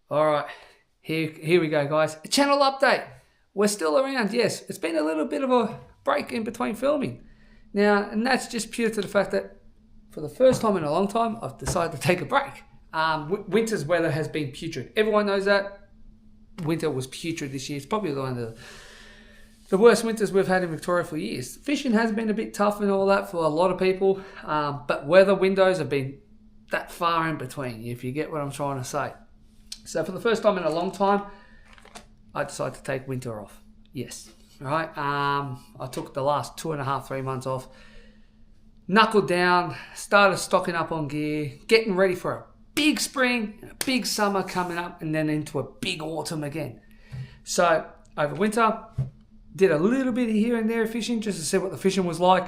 All right, here we go, guys. A channel update. We're still around, yes. It's been a little bit of a break in between filming. Now, and that's just pure to the fact that for the first time in a long time, I've decided to take a break. Winter's weather has been putrid. Everyone knows that. Winter was putrid this year. It's probably one of the worst winters we've had in Victoria for years. Fishing has been a bit tough and all that for a lot of people, but weather windows have been that far in between, if you get what I'm trying to say. So for the first time in a long time, I decided to take winter off. Yes, all right. I took the last 2.5, 3 months off, knuckled down, started stocking up on gear, getting ready for a big spring, and a big summer coming up, and then into a big autumn again. So over winter, did a little bit of here and there fishing just to see what the fishing was like.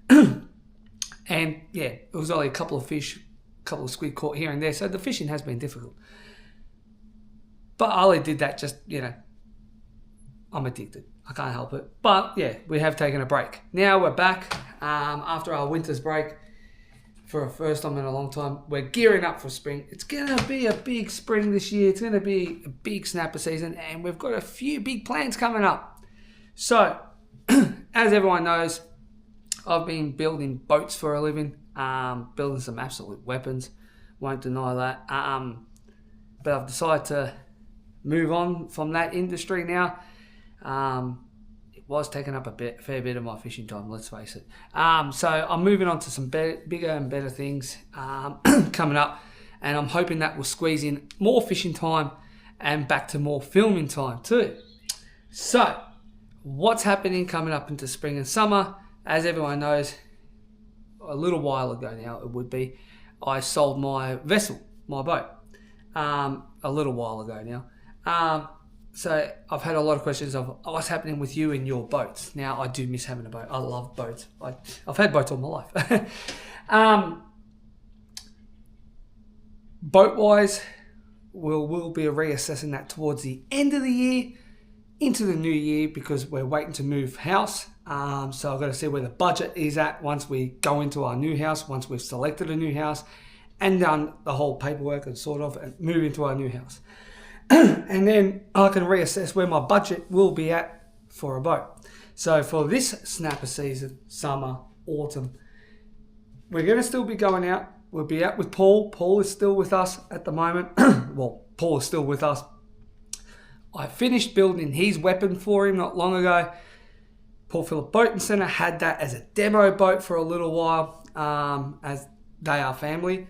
And yeah, it was only a couple of fish, a couple of squid caught here and there. So the fishing has been difficult. But I only did that just, I'm addicted. I can't help it. But yeah, we have taken a break. Now we're back after our winter's break for the first time in a long time. We're gearing up for spring. It's going to be a big spring this year. It's going to be a big snapper season. And we've got a few big plans coming up. So, as everyone knows, I've been building boats for a living, building some absolute weapons, won't deny that. But I've decided to move on from that industry now. It was taking up a fair bit of my fishing time, let's face it. So I'm moving on to some bigger and better things coming up, and I'm hoping that will squeeze in more fishing time and back to more filming time too. So, what's happening coming up into spring and summer? As everyone knows, a little while ago now it would be, I sold my vessel, my boat, a little while ago now. So I've had a lot of questions of what's happening with you and your boats. Now I do miss having a boat. I love boats. I've had boats all my life. Boat-wise, we'll be reassessing that towards the end of the year, into the new year, because we're waiting to move house. So I've got to see where the budget is at once we go into our new house, once we've selected a new house and done the whole paperwork and and move into our new house. And then I can reassess where my budget will be at for a boat. So for this snapper season, summer, autumn, we're going to still be going out. We'll be out with Paul. Paul is still with us at the moment. Well, Paul is still with us. I finished building his weapon for him not long ago. Port Phillip Boating Centre had that as a demo boat for a little while, as they are family.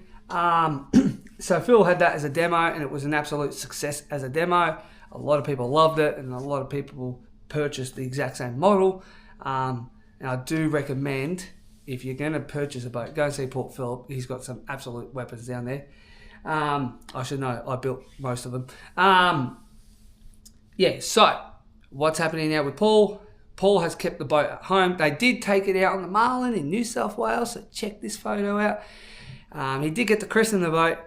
So Phil had that as a demo, and it was an absolute success as a demo. A lot of people loved it, and a lot of people purchased the exact same model. And I do recommend, if you're going to purchase a boat, go and see Port Phillip. He's got some absolute weapons down there. I should know, I built most of them. Yeah, so what's happening now with Paul? Paul has kept the boat at home. They did take it out on the Marlin in New South Wales, so check this photo out. He did get to christen the boat.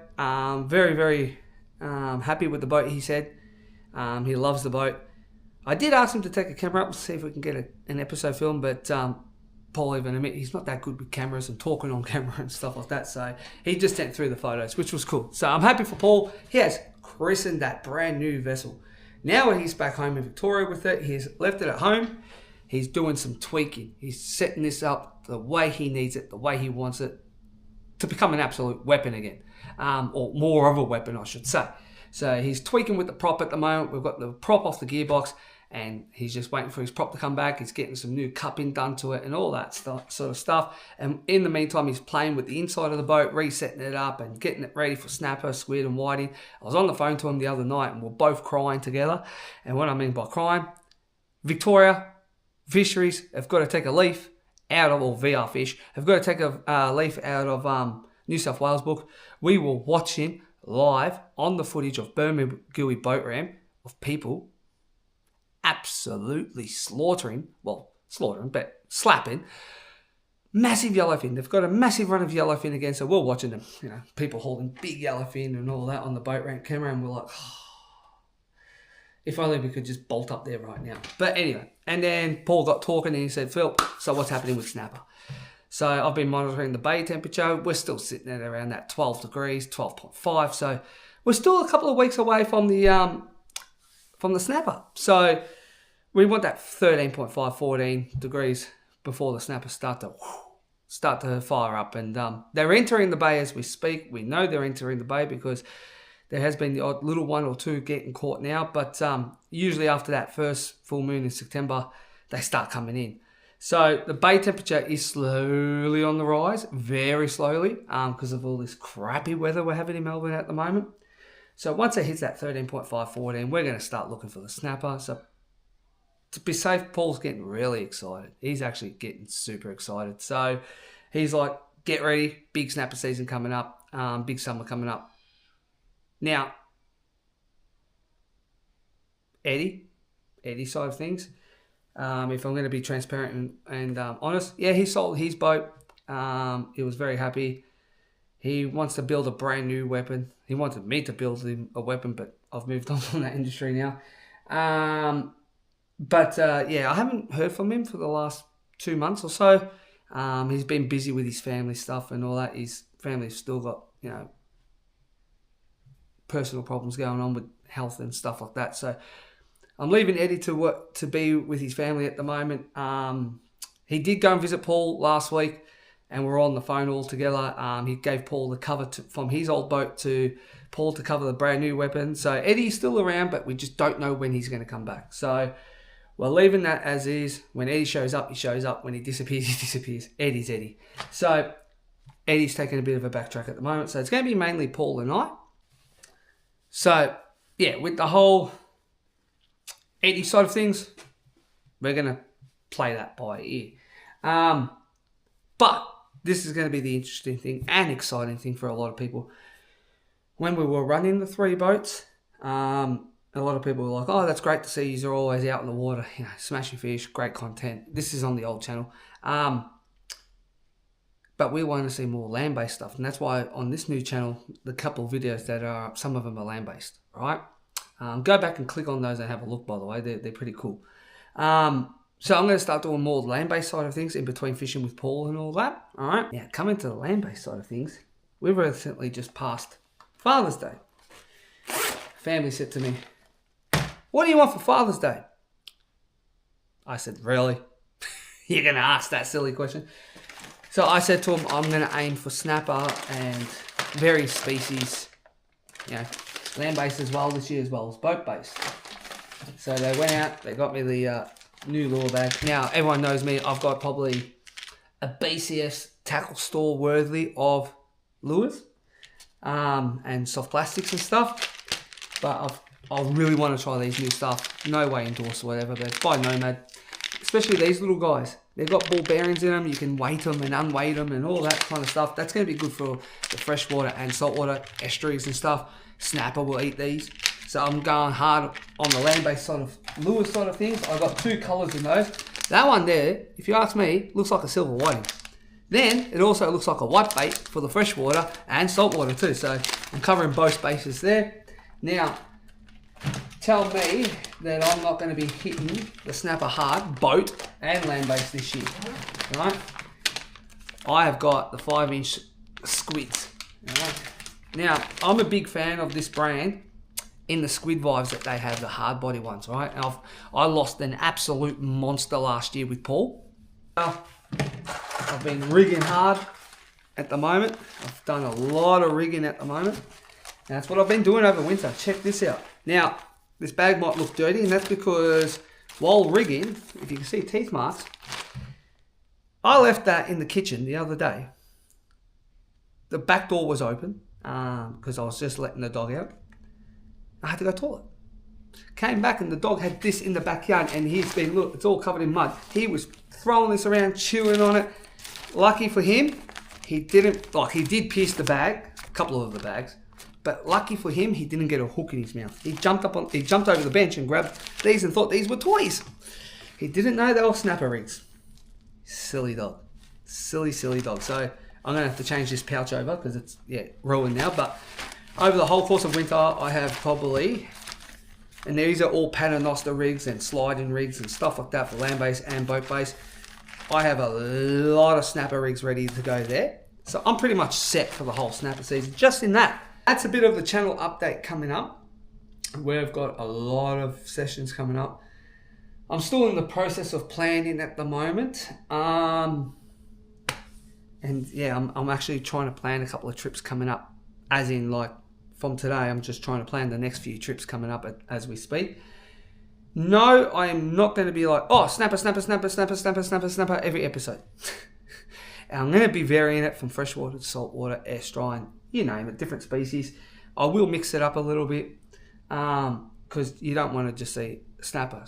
Very, very happy with the boat, he said. He loves the boat. I did ask him to take a camera up and see if we can get an episode film, but Paul even admitted he's not that good with cameras and talking on camera and stuff like that, so he just sent through the photos, which was cool. So I'm happy for Paul. He has christened that brand new vessel. Now he's back home in Victoria with it. He's left it at home. He's doing some tweaking. He's setting this up the way he needs it, the way he wants it, to become an absolute weapon again. Or more of a weapon, I should say. So he's tweaking with the prop at the moment. We've got the prop off the gearbox, and he's just waiting for his prop to come back. He's getting some new cupping done to it and all that sort of stuff. And in the meantime, he's playing with the inside of the boat, resetting it up and getting it ready for snapper, squid and whiting. I was on the phone to him the other night, and we're both crying together. And what I mean by crying, Victoria Fisheries have got to take a leaf out of, or VR Fish, have got to take a leaf out of New South Wales book. We were watching live on the footage of Bermagui boat ramp of people absolutely slaughtering, but slapping massive yellowfin. They've got a massive run of yellowfin again, so we're watching them, people holding big yellowfin and all that on the boat ramp camera, and we're like, if only we could just bolt up there right now. But anyway, and then Paul got talking and he said, Phil, so what's happening with snapper? So I've been monitoring the bay temperature. We're still sitting at around that 12 degrees, 12.5. So we're still a couple of weeks away from the snapper. So we want that 13.5, 14 degrees before the snappers start to fire up. And they're entering the bay as we speak. We know they're entering the bay because there has been the odd little one or two getting caught now. But usually after that first full moon in September, they start coming in. So the bay temperature is slowly on the rise, very slowly, because of all this crappy weather we're having in Melbourne at the moment. So once it hits that 13.5, 14, we're going to start looking for the snapper. So to be safe, Paul's getting really excited. He's actually getting super excited. So he's like, get ready, big snapper season coming up, big summer coming up. Now, Eddie's side of things, if I'm going to be transparent and honest, yeah, he sold his boat. He was very happy. He wants to build a brand new weapon. He wanted me to build him a weapon, but I've moved on from that industry now. Yeah, I haven't heard from him for the last 2 months or so. He's been busy with his family stuff and all that. His family's still got, personal problems going on with health and stuff like that. So I'm leaving Eddie to be with his family at the moment. He did go and visit Paul last week, and we're on the phone all together. He gave Paul the cover from his old boat to Paul to cover the brand new weapon. So Eddie's still around, but we just don't know when he's going to come back. So we're leaving that as is. When Eddie shows up, he shows up. When he disappears, he disappears. Eddie's Eddie. So Eddie's taking a bit of a backtrack at the moment. So it's going to be mainly Paul and I. So, yeah, with the whole Eddie side of things, we're going to play that by ear. But this is going to be the interesting thing and exciting thing for a lot of people. When we were running the 3 boats, a lot of people were like, oh, that's great to see you're always out in the water, smashing fish, great content. This is on the old channel. But we want to see more land-based stuff. And that's why on this new channel, the couple of videos that are up, some of them are land-based, right? Go back and click on those and have a look, by the way. They're pretty cool. So I'm going to start doing more land-based side of things in between fishing with Paul and all that, all right? Now, coming to the land-based side of things, we've recently just passed Father's Day. Family said to me, what do you want for Father's Day? I said, really? You're going to ask that silly question? So I said to him, I'm going to aim for snapper and various species, land-based as well this year, as well as boat-based. So they went out, they got me the new lure bag. Now, everyone knows me, I've got probably a BCS tackle store worthy of lures and soft plastics and stuff. But I really want to try these new stuff. No way endorsed or whatever, but it's by Nomad. Especially these little guys. They've got ball bearings in them. You can weight them and unweight them and all that kind of stuff. That's going to be good for the freshwater and saltwater estuaries and stuff. Snapper will eat these. So I'm going hard on the land-based sort of lure side of things. I've got 2 colours in those. That one there, if you ask me, looks like a silver whiting. Then it also looks like a white bait for the freshwater and saltwater too. So I'm covering both bases there. Now, tell me that I'm not going to be hitting the snapper hard, boat and land-based this year, right? I have got the 5-inch squids, right? Now, I'm a big fan of this brand in the squid vibes that they have, the hard body ones, right? And I lost an absolute monster last year with Paul. I've been rigging hard at the moment. I've done a lot of rigging at the moment. And that's what I've been doing over winter. Check this out. Now, this bag might look dirty, and that's because while rigging, if you can see teeth marks, I left that in the kitchen the other day. The back door was open because I was just letting the dog out. I had to go to the toilet. Came back and the dog had this in the backyard, and he's been, look, it's all covered in mud. He was throwing this around, chewing on it. Lucky for him, he did pierce the bag, a couple of the bags. But lucky for him, he didn't get a hook in his mouth. He jumped over the bench and grabbed these and thought these were toys. He didn't know they were snapper rigs. Silly dog. Silly dog. So I'm going to have to change this pouch over because it's, ruined now. But over the whole course of winter, I have probably, and these are all paternoster rigs and sliding rigs and stuff like that for land-based and boat-based. I have a lot of snapper rigs ready to go there. So I'm pretty much set for the whole snapper season, just in that. that's a bit of the channel update coming up. We've got a lot of sessions coming up. I'm still in the process of planning at the moment. And yeah, I'm actually trying to plan a couple of trips coming up, as in like from today, I'm just trying to plan the next few trips coming up as we speak. No, I am not going to be like, oh, snapper every episode. I'm going to be varying it from freshwater to saltwater, estuarine, and you name it, different species. I will mix it up a little bit because you don't want to just see snapper.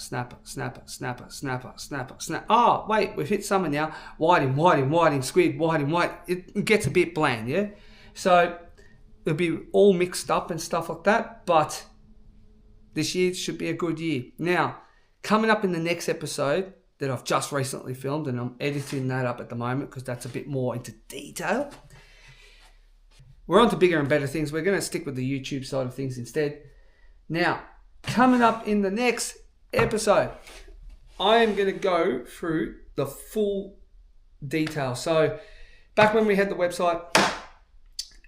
Oh, wait, we've hit summer now. Whiting, squid, white. It gets a bit bland, yeah? So it'll be all mixed up and stuff like that, but this year should be a good year. Now, coming up in the next episode that I've just recently filmed, and I'm editing that up at the moment because that's a bit more into detail. We're on to bigger and better things. We're going to stick with the YouTube side of things instead. Now, coming up in the next episode, I am going to go through the full detail. So, back when we had the website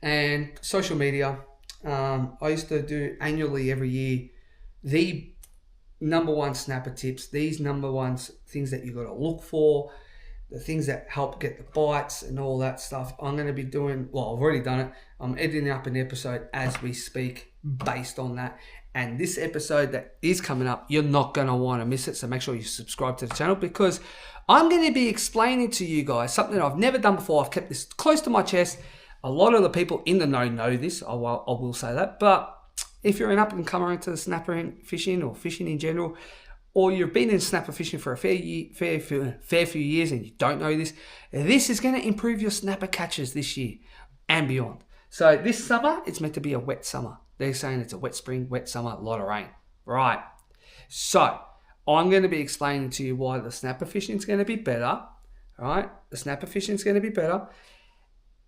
and social media, I used to do annually every year the number one snapper tips, these number one things that you got to look for, the things that help get the bites and all that stuff. I'm going to be doing, well, I've already done it. I'm editing up an episode as we speak based on that. And this episode that is coming up, you're not going to want to miss it. So make sure you subscribe to the channel because I'm going to be explaining to you guys something I've never done before. I've kept this close to my chest. A lot of the people in the know this. I will say that. But if you're an up and comer into the snapper fishing or fishing in general, or you've been in snapper fishing for a fair few years and you don't know this is going to improve your snapper catches this year and beyond. So this summer, it's meant to be a wet summer. They're saying it's a wet spring, wet summer, a lot of rain. Right. So I'm going to be explaining to you why the snapper fishing is going to be better. All right. The snapper fishing is going to be better.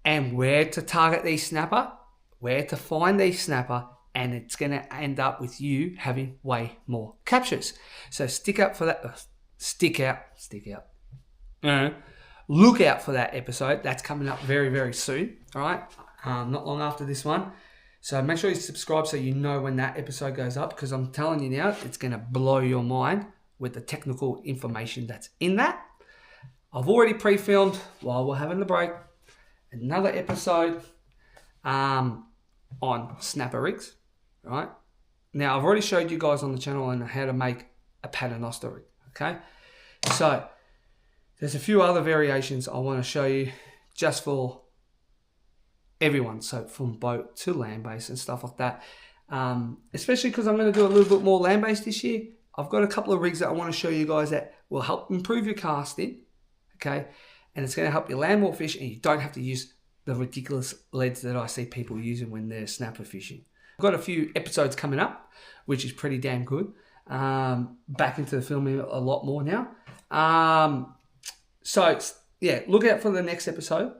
And where to target these snapper, where to find these snapper, and it's going to end up with you having way more captures. So stick out for that. Stick out. Look out for that episode. That's coming up very, very soon. All right. Not long after this one. So make sure you subscribe so you know when that episode goes up, because I'm telling you now, it's going to blow your mind with the technical information that's in that. I've already pre-filmed while we're having the break another episode on snapper rigs. Right now, I've already showed you guys on the channel on how to make a paternoster rig. Okay, so there's a few other variations I want to show you just for everyone. So from boat to land-based and stuff like that. Especially because I'm going to do a little bit more land-based this year. I've got a couple of rigs that I want to show you guys that will help improve your casting. Okay, and it's going to help you land more fish, and you don't have to use the ridiculous leads that I see people using when they're snapper fishing. I've got a few episodes coming up, which is pretty damn good. Back into the filming a lot more now. So yeah, look out for the next episode.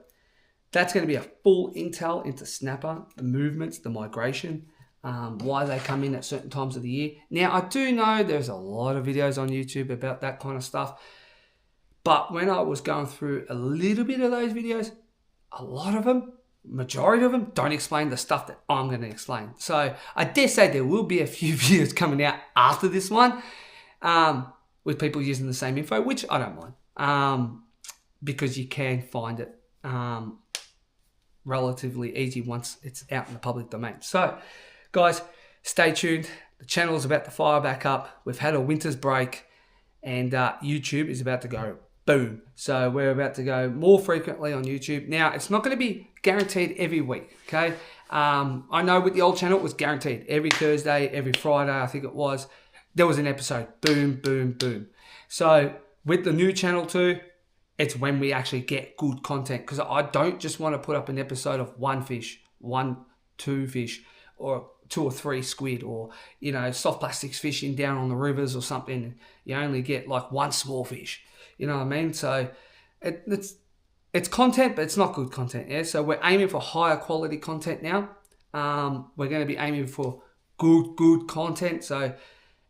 That's going to be a full intel into snapper, the movements, the migration, why they come in at certain times of the year. Now, I do know there's a lot of videos on YouTube about that kind of stuff. But when I was going through a little bit of those videos, a lot of them, majority of them, don't explain the stuff that I'm going to explain. So I dare say there will be a few videos coming out after this one with people using the same info, which I don't mind because you can find it relatively easy once it's out in the public domain. So guys, stay tuned. The channel is about to fire back up. We've had a winter's break and YouTube is about to go boom. So we're about to go more frequently on YouTube. Now, it's not going to be guaranteed every week, okay? I know with the old channel, it was guaranteed. Every Thursday, every Friday, I think it was, there was an episode. Boom, boom, boom. So with the new channel too, it's when we actually get good content, because I don't just want to put up an episode of one fish, two fish, or 2 or 3 squid, or, you know, soft plastics fishing down on the rivers or something. You only get like 1 small fish. You know what I mean? So it's content, but it's not good content. Yeah. So we're aiming for higher quality content now. We're going to be aiming for good content. So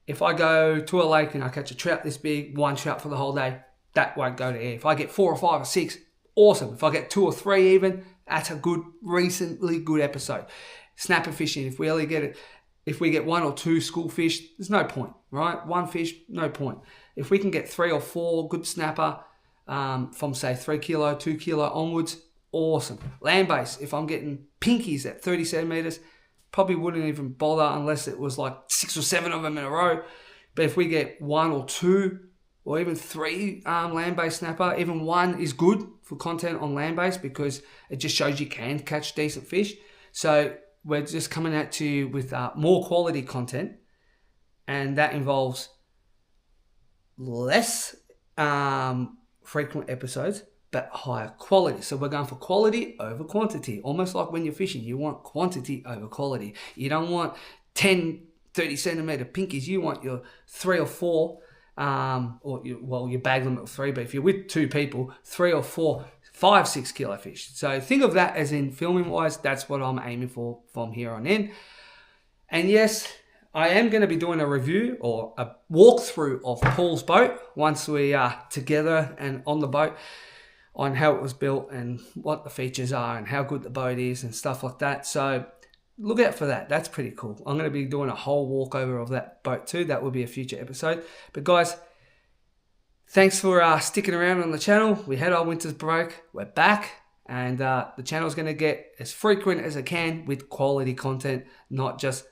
if I go to a lake and I catch a trout this big, 1 trout for the whole day, that won't go to air. If I get 4 or 5 or 6, awesome. If I get 2 or 3 even, that's a good, recently good episode. snapper fishing, if we only get it, if we get 1 or 2 school fish, there's no point, right? 1 fish, no point. If we can get 3 or 4 good snapper from say 3 kilo, 2 kilo onwards, awesome. Land-based, if I'm getting pinkies at 30 centimeters, probably wouldn't even bother unless it was like 6 or 7 of them in a row. But if we get 1 or 2 or even 3 land-based snapper, even 1 is good for content on land-based because it just shows you can catch decent fish. So we're just coming at you with more quality content, and that involves less frequent episodes, but higher quality. So we're going for quality over quantity. Almost like when you're fishing, you want quantity over quality. You don't want 10, 30 centimeter pinkies. You want your 3 or 4, you bag limit of 3, but if you're with 2 people, 3 or 4, 5, 6 kilo fish. So think of that as in filming wise, that's what I'm aiming for from here on in. And yes, I am going to be doing a review or a walkthrough of Paul's boat once we are together and on the boat, on how it was built and what the features are and how good the boat is and stuff like that. So look out for that. That's pretty cool. I'm going to be doing a whole walkover of that boat too. That will be a future episode. But guys, thanks for sticking around on the channel. We had our winter's break. We're back. And the channel's going to get as frequent as it can with quality content, not just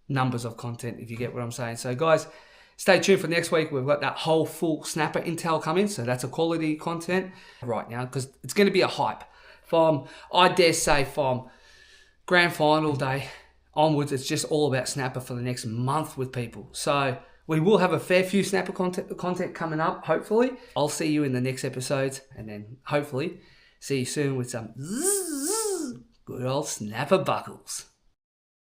numbers of content, if you get what I'm saying. So guys, stay tuned for next week. We've got that whole full snapper intel coming. So that's a quality content right now because it's going to be a hype. I dare say from grand final day onwards, it's just all about snapper for the next month with people. So we will have a fair few snapper content coming up, hopefully. I'll see you in the next episodes and then hopefully see you soon with some good old snapper buckles.